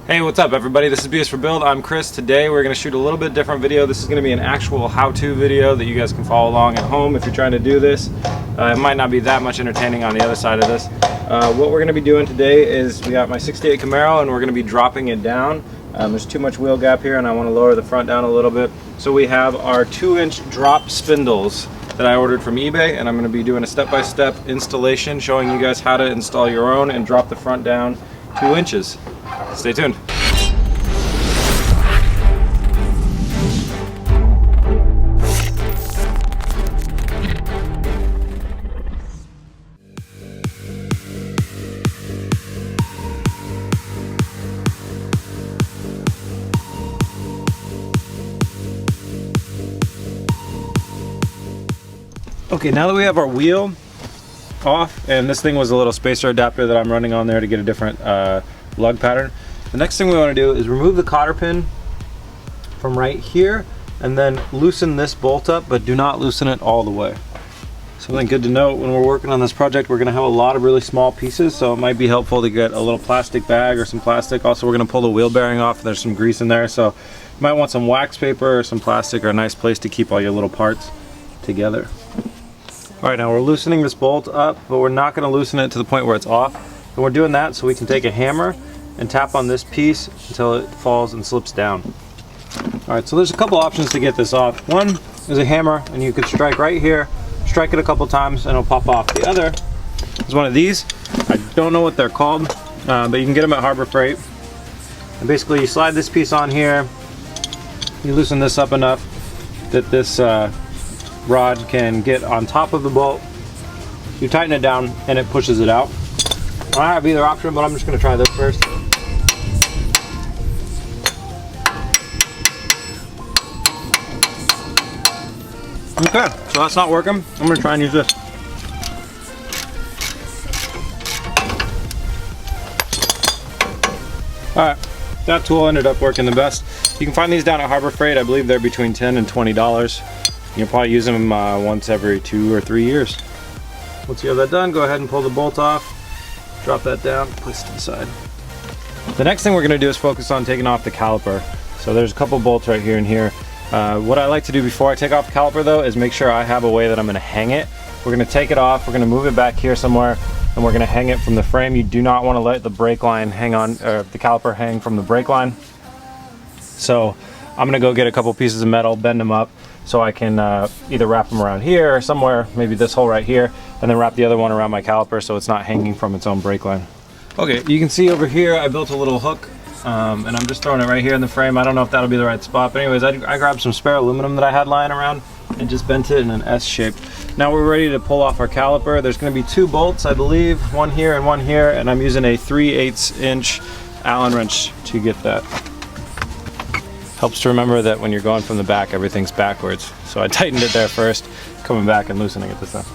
Hey, what's up everybody? This is BS for Build. I'm Chris. Today we're going to shoot a little bit different video. This is going to be an actual how-to video that you guys can follow along at home if you're trying to do this. It might not be that much entertaining on the other side of this. What we're going to be doing today is we got my 68 Camaro and we're going to be dropping it down. There's too much wheel gap here and I want to lower the front down a little bit. So we have our 2-inch drop spindles that I ordered from eBay, and I'm going to be doing a step-by-step installation showing you guys how to install your own and drop the front down 2 inches. Stay tuned. Okay, now that we have our wheel off, and this thing was a little spacer adapter that I'm running on there to get a different lug pattern. The next thing we want to do is remove the cotter pin from right here and then loosen this bolt up, but do not loosen it all the way. Something good to note when we're working on this project, we're going to have a lot of really small pieces, so it might be helpful to get a little plastic bag or some plastic. Also, we're going to pull the wheel bearing off. There's some grease in there, so you might want some wax paper or some plastic or a nice place to keep all your little parts together. Alright, now we're loosening this bolt up, but we're not going to loosen it to the point where it's off. And we're doing that so we can take a hammer and tap on this piece until it falls and slips down. Alright, so there's a couple options to get this off. One is a hammer, and you can strike right here, strike it a couple times, and it'll pop off. The other is one of these. I don't know what they're called, but you can get them at Harbor Freight. And basically you slide this piece on here, you loosen this up enough that this rod can get on top of the bolt. You tighten it down and it pushes it out. I have either option, but I'm just going to try this first. Okay, so that's not working. I'm going to try and use this. Alright, that tool ended up working the best. You can find these down at Harbor Freight. I believe they're between $10 and $20. You'll probably use them once every 2 or 3 years. Once you have that done, go ahead and pull the bolt off, drop that down, place it to the side. The next thing we're going to do is focus on taking off the caliper. So there's a couple bolts right here and here. What I like to do before I take off the caliper though is make sure I have a way that I'm going to hang it. We're going to take it off, we're going to move it back here somewhere, and we're going to hang it from the frame. You do not want to let the brake line hang on, or the caliper hang from the brake line. So I'm going to go get a couple pieces of metal, bend them up, so I can either wrap them around here or somewhere, maybe this hole right here, and then wrap the other one around my caliper so it's not hanging from its own brake line. Okay, you can see over here I built a little hook, and I'm just throwing it right here in the frame. I don't know if that'll be the right spot, but anyways, I grabbed some spare aluminum that I had lying around and just bent it in an S shape. Now we're ready to pull off our caliper. There's going to be 2 bolts, I believe, one here, and I'm using a 3/8 inch Allen wrench to get that. Helps to remember that when you're going from the back, everything's backwards. So I tightened it there first, coming back and loosening it this time.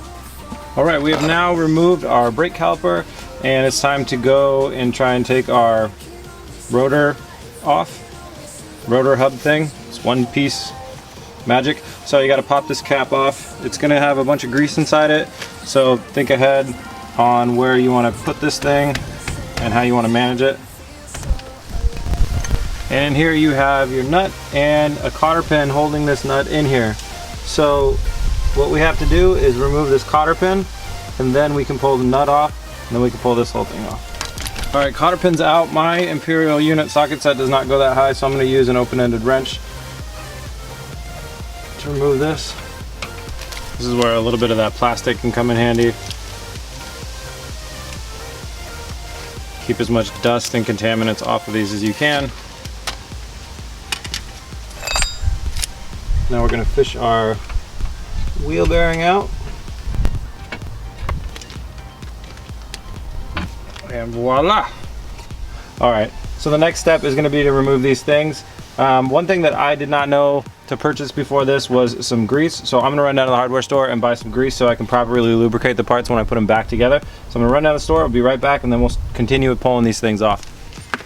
Alright, we have now removed our brake caliper, and it's time to go and try and take our rotor off. Rotor hub thing. It's one piece magic. So you got to pop this cap off. It's going to have a bunch of grease inside it, so think ahead on where you want to put this thing and how you want to manage it. And here you have your nut and a cotter pin holding this nut in here. So what we have to do is remove this cotter pin, and then we can pull the nut off, and then we can pull this whole thing off. Alright, cotter pin's out. My Imperial unit socket set does not go that high, so I'm going to use an open-ended wrench to remove this. This is where a little bit of that plastic can come in handy. Keep as much dust and contaminants off of these as you can. Now we're going to fish our wheel bearing out. And voila! Alright, so the next step is going to be to remove these things. One thing that I did not know to purchase before this was some grease. So I'm going to run down to the hardware store and buy some grease so I can properly lubricate the parts when I put them back together. So I'm going to run down to the store, I'll be right back, and then we'll continue with pulling these things off.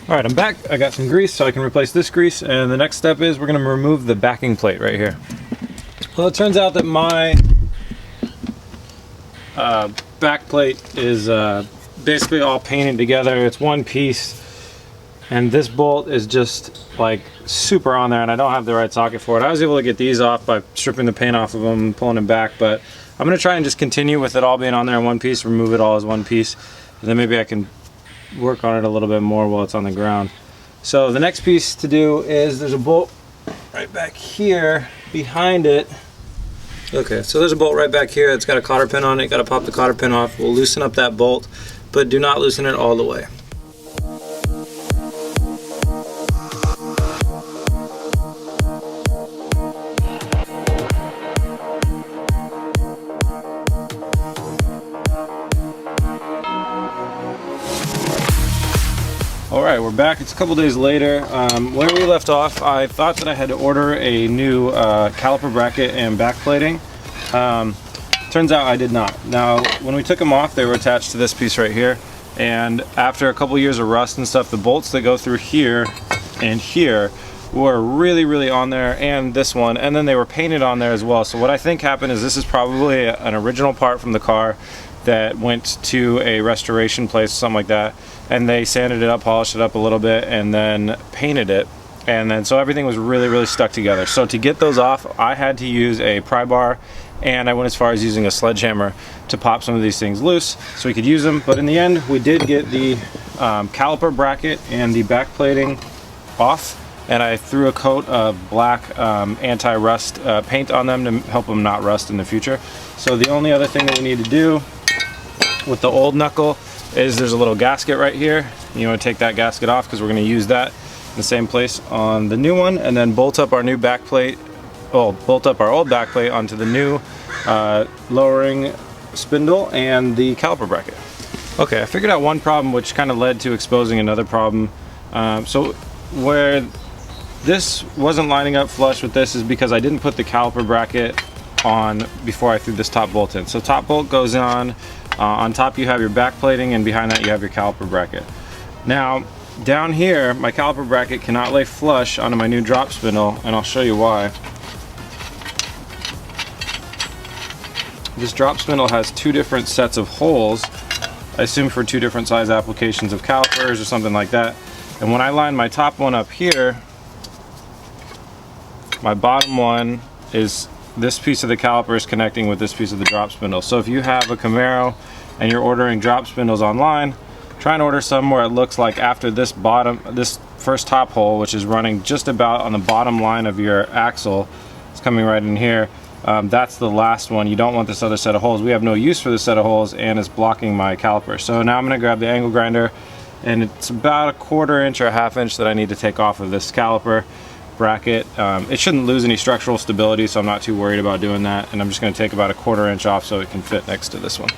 Alright, I'm back. I got some grease so I can replace this grease, and the next step is we're going to remove the backing plate right here. Well, it turns out that my back plate is basically all painted together. It's one piece And this bolt is just like super on there, and I don't have the right socket for it. I was able to get these off by stripping the paint off of them and pulling them back, but I'm gonna try and just continue with it all being on there in one piece, remove it all as one piece, and then maybe I can work on it a little bit more while it's on the ground. So the next piece to do is there's a bolt right back here behind it. Okay, so there's a bolt right back here. It's got a cotter pin on it. Got to pop the cotter pin off. We'll loosen up that bolt, but do not loosen it all the way. Alright, we're back. It's a couple days later. Where we left off, I thought that I had to order a new caliper bracket and backplating. Turns out I did not. Now, when we took them off, they were attached to this piece right here. And after a couple years of rust and stuff, the bolts that go through here and here were really on there, and this one, and then they were painted on there as well. So what I think happened is this is probably an original part from the car that went to a restoration place, something like that, and they sanded it up, polished it up a little bit, and then painted it, and then so everything was really stuck together. So to get those off, I had to use a pry bar, and I went as far as using a sledgehammer to pop some of these things loose so we could use them. But in the end, we did get the caliper bracket and the back plating off, and I threw a coat of black anti-rust paint on them to help them not rust in the future. So the only other thing that we need to do with the old knuckle is there's a little gasket right here. You want to take that gasket off because we're going to use that in the same place on the new one, and then bolt up our new back plate, bolt up our old back plate onto the new lowering spindle and the caliper bracket. Okay, I figured out one problem which kind of led to exposing another problem. So where this wasn't lining up flush with this is because I didn't put the caliper bracket on before I threw this top bolt in. So top bolt goes on top you have your back plating, and behind that you have your caliper bracket. Now down here my caliper bracket cannot lay flush onto my new drop spindle, and I'll show you why. This drop spindle has two different sets of holes, I assume for two different size applications of calipers or something like that. And when I line my top one up here, my bottom one is this piece of the caliper is connecting with this piece of the drop spindle. So if you have a Camaro and you're ordering drop spindles online, try and order some where it looks like after this first top hole, which is running just about on the bottom line of your axle, it's coming right in here. That's the last one. You don't want this other set of holes. We have no use for this set of holes, and it's blocking my caliper. So now I'm going to grab the angle grinder, and it's about a 1/4 inch or a 1/2 inch that I need to take off of this caliper bracket. It shouldn't lose any structural stability, so I'm not too worried about doing that, and I'm just going to take about a 1/4 inch off so it can fit next to this one.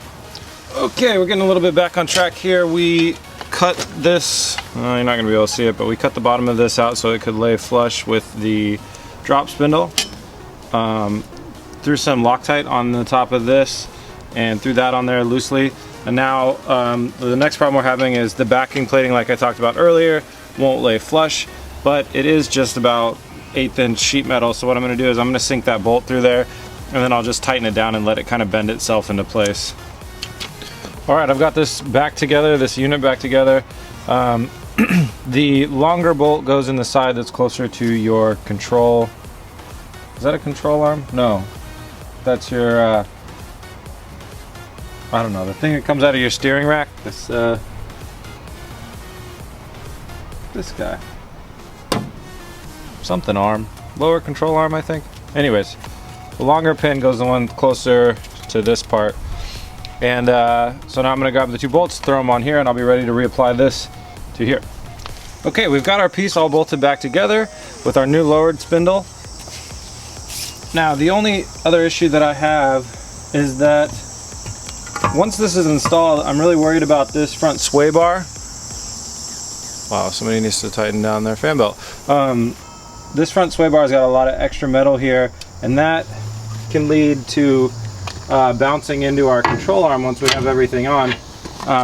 Okay, we're getting a little bit back on track here. We cut this, you're not going to be able to see it, but we cut the bottom of this out so it could lay flush with the drop spindle. Threw some Loctite on the top of this and threw that on there loosely. And now the next problem we're having is the backing plating, like I talked about earlier, won't lay flush, but it is just about 1/8 inch sheet metal. So what I'm going to do is I'm going to sink that bolt through there, and then I'll just tighten it down and let it kind of bend itself into place. Alright, I've got this back together, this unit back together. The longer bolt goes in the side that's closer to your control. Is that a control arm? No. That's your, I don't know, the thing that comes out of your steering rack. This guy. Something arm. Lower control arm, I think. Anyways, the longer pin goes the one closer to this part. And so now I'm going to grab the two bolts, throw them on here, and I'll be ready to reapply this to here. Okay, we've got our piece all bolted back together with our new lowered spindle. Now, the only other issue that I have is that once this is installed, I'm really worried about this front sway bar. Wow, somebody needs to tighten down their fan belt. This front sway bar has got a lot of extra metal here, and that can lead to bouncing into our control arm once we have everything on.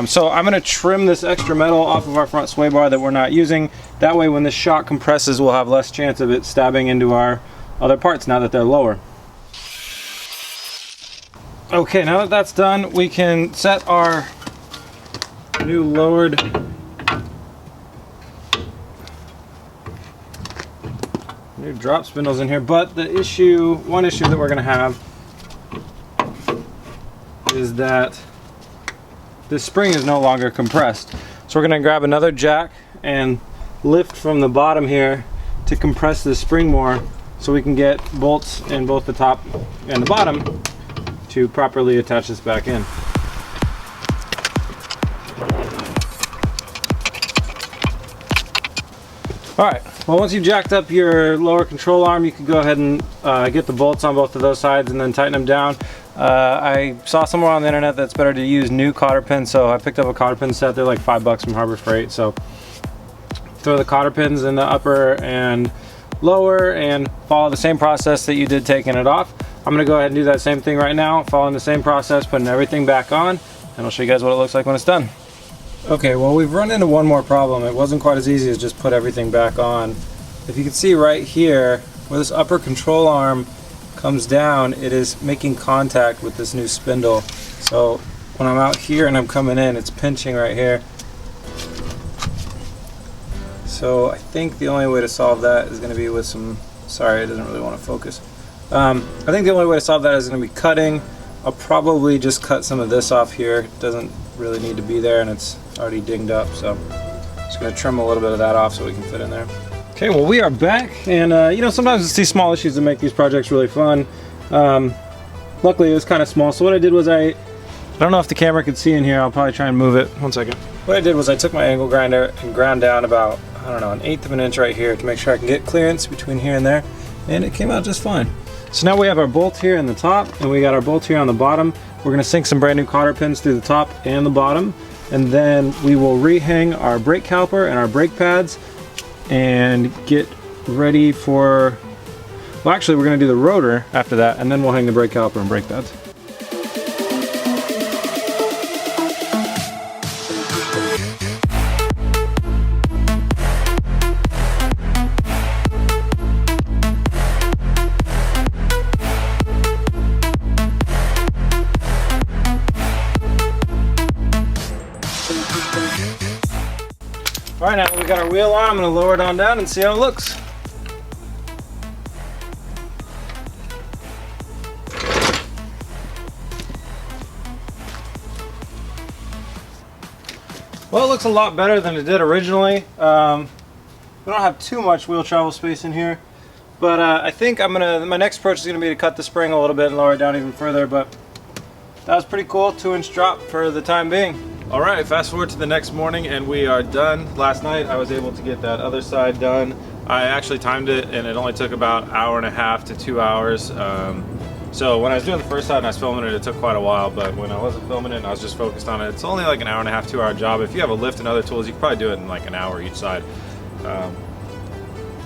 So I'm going to trim this extra metal off of our front sway bar that we're not using. That way when the shock compresses, we'll have less chance of it stabbing into our other parts now that they're lower. Okay, now that that's done, we can set our new lowered New drop spindles in here, but one issue that we're gonna have is that this spring is no longer compressed. So we're gonna grab another jack and lift from the bottom here to compress this spring more so we can get bolts in both the top and the bottom to properly attach this back in. Alright, well, once you've jacked up your lower control arm, you can go ahead and get the bolts on both of those sides and then tighten them down. I saw somewhere on the internet that's better to use new cotter pins, so I picked up a cotter pin set. They're like $5 from Harbor Freight. So throw the cotter pins in the upper and lower and follow the same process that you did taking it off. I'm going to go ahead and do that same thing right now, following the same process, putting everything back on, and I'll show you guys what it looks like when it's done. Okay, well, we've run into one more problem. It wasn't quite as easy as just put everything back on. If you can see right here, where this upper control arm comes down, it is making contact with this new spindle. So when I'm out here and I'm coming in, it's pinching right here. So I think the only way to solve that is going to be with some, sorry, it doesn't really want to focus. I think the only way to solve that is going to be cutting. I'll probably just cut some of this off here. It doesn't really need to be there, and it's already dinged up, so I'm just going to trim a little bit of that off so we can fit in there. Okay, well, we are back, and you know, sometimes it's these small issues that make these projects really fun. Luckily it was kind of small, so what I did was I don't know if the camera could see in here. I'll probably try and move it. One second. What I did was I took my angle grinder and ground down about, I don't know, 1/8 of an inch right here to make sure I can get clearance between here and there, and it came out just fine. So now we have our bolt here in the top, and we got our bolt here on the bottom. We're going to sink some brand new cotter pins through the top and the bottom, and then we will rehang our brake caliper and our brake pads and get ready for, well, actually we're going to do the rotor after that, and then we'll hang the brake caliper and brake pads. Alright, now that we got our wheel on, I'm going to lower it on down and see how it looks. Well, it looks a lot better than it did originally. We don't have too much wheel travel space in here, but I think my next approach is going to be to cut the spring a little bit and lower it down even further, but that was pretty cool. 2-inch drop for the time being. Alright, fast forward to the next morning and we are done. Last night I was able to get that other side done. I actually timed it and it only took about 1.5 to 2 hours. So when I was doing the first side and I was filming it, it took quite a while, but when I wasn't filming it and I was just focused on it, it's only like 1.5 to 2 hour job. If you have a lift and other tools, you can probably do it in like an hour each side.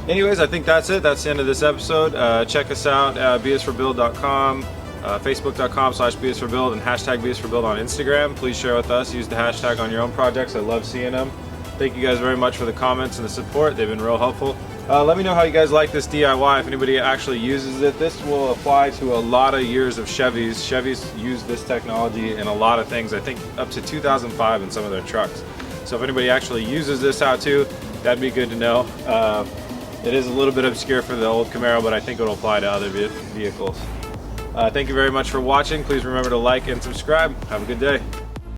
Anyways, I think that's it. That's the end of this episode. Check us out at bsforbuild.com. Facebook.com/BSForBuild and #BSForBuild on Instagram. Please share with us. Use the hashtag on your own projects. I love seeing them. Thank you guys very much for the comments and the support. They've been real helpful. Let me know how you guys like this DIY. If anybody actually uses it, this will apply to a lot of years of Chevys. Chevys use this technology in a lot of things. I think up to 2005 in some of their trucks. So if anybody actually uses this how to, that'd be good to know. It is a little bit obscure for the old Camaro, but I think it'll apply to other vehicles. Thank you very much for watching. Please remember to like and subscribe. Have a good day.